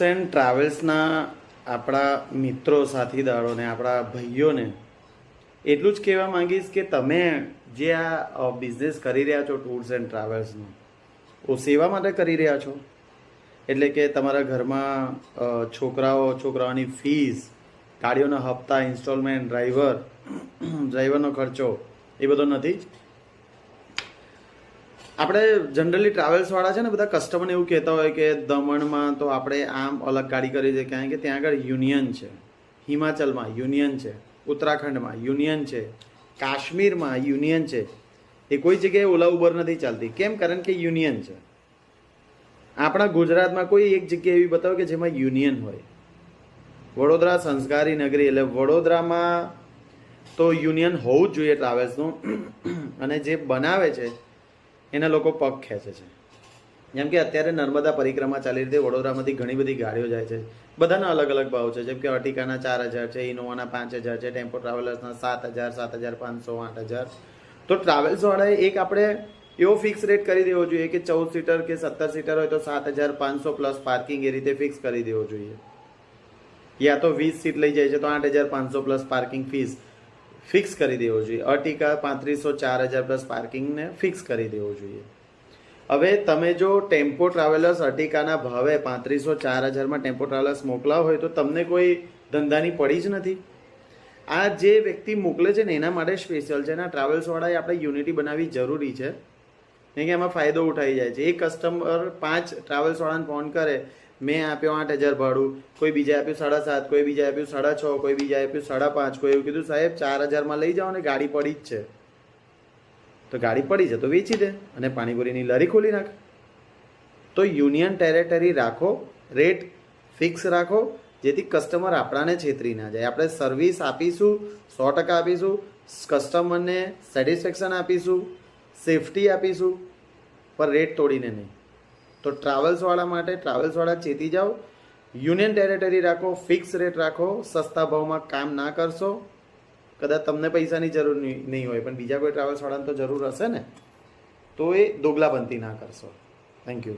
And ટ્રાવેલ્સના આપણા મિત્રો સાથીદારોને આપણા ભાઈઓને એટલું જ કહેવા માંગીશ કે તમે જે આ બિઝનેસ કરી રહ્યા છો ટૂર્સ એન્ડ ટ્રાવેલ્સનો ઓ સેવા માટે કરી રહ્યા છો. એટલે કે તમારા ઘરમાં છોકરાઓની ફીસ, ગાડીઓના હપ્તા, ઇન્સ્ટોલમેન્ટ, ડ્રાઈવરનો ખર્ચો એ બધો નથી. આપણે જનરલી ટ્રાવેલ્સવાળા છે ને બધા કસ્ટમરને એવું કહેતા હોય કે દમણમાં તો આપણે આમ અલગ ગાડી કરી છે, કારણ કે ત્યાં આગળ યુનિયન છે, હિમાચલમાં યુનિયન છે, ઉત્તરાખંડમાં યુનિયન છે, કાશ્મીરમાં યુનિયન છે. એ કોઈ જગ્યાએ ઓલા ઉબર નથી ચાલતી. કેમ? કારણ કે યુનિયન છે. આપણા ગુજરાતમાં કોઈ એક જગ્યા એવી બતાવો કે જેમાં યુનિયન હોય. વડોદરા સંસ્કારી નગરી, એટલે વડોદરામાં તો યુનિયન હોવું જ જોઈએ ટ્રાવેલ્સનું. અને જે બનાવે છે એના લોકો પગ ખેંચે છે. જેમ કે અત્યારે નર્મદા પરિક્રમા ચાલી રહી છે, વડોદરામાંથી ઘણી બધી ગાડીઓ જાય છે, બધાના અલગ અલગ ભાવ છે. જેમ કે અર્ટિકાના 4,000 છે, ઇનોવાના 5,000 છે, ટેમ્પો ટ્રાવેલર્સના 7,000, 7,500, 8,000. તો ટ્રાવેલ્સવાળાએ એક આપણે એવો ફિક્સ રેટ કરી દેવો જોઈએ કે 14 સીટર કે 17 સીટર હોય તો 7,500 પ્લસ પાર્કિંગ, એ રીતે ફિક્સ કરી દેવો જોઈએ. યા તો 20 સીટ લઈ જાય છે તો 8,500 પ્લસ પાર્કિંગ ફીસ ફિક્સ કરી દેવો જોઈએ. અર્ટિકા 3,500, 4,000 પ્લસ પાર્કિંગને ફિક્સ કરી દેવો જોઈએ. હવે તમે જો ટેમ્પો ટ્રાવેલર્સ અર્ટિકાના ભાવે 3,500, 4,000માં ટેમ્પો ટ્રાવેલર્સ મોકલાવ હોય તો તમને કોઈ ધંધાની પડી જ નથી. આ જે વ્યક્તિ મોકલે છે ને એના માટે સ્પેશિયલ છે ને. ટ્રાવેલ્સવાળાએ આપણે યુનિટી બનાવવી જરૂરી છે, કારણ કે એમાં ફાયદો ઉઠાઈ જાય છે. એક કસ્ટમર 5 ટ્રાવેલ્સવાળાને ફોન કરે, મેં આપ્યો 8,000 ભાડું, કોઈ બીજા આપ્યું 7,500, કોઈ બીજા આપ્યું 6,500, કોઈ બીજા આપ્યું 5,500, કોઈ એવું કીધું સાહેબ 4,000માં લઈ જાઓ ને ગાડી પડી જ છે. તો ગાડી પડી છે તો વેચી દે અને પાણીપુરીની લારી ખોલી નાખ. તો યુનિયન ટેરેટરી રાખો, રેટ ફિક્સ રાખો, જેથી કસ્ટમર આપણાને છેતરી ના જાય. આપણે સર્વિસ આપીશું, 100% આપીશું, કસ્ટમરને સેટિસ્ફેક્શન આપીશું, સેફટી આપીશું, પણ રેટ તોડીને નહીં. તો ટ્રાવેલ્સવાળા માટે ટ્રાવેલ્સવાળા ચેતી જાઓ, યુનિયન ટેરેટરી રાખો, ફિક્સ રેટ રાખો. સસ્તા ભાવમાં કામ ના કરશો. કદાચ તમને પૈસાની જરૂર નહીં હોય પણ બીજા કોઈ ટ્રાવેલ્સવાળાને તો જરૂર હશે ને, તો એ દોગલાબંધી ના કરશો. Thank you.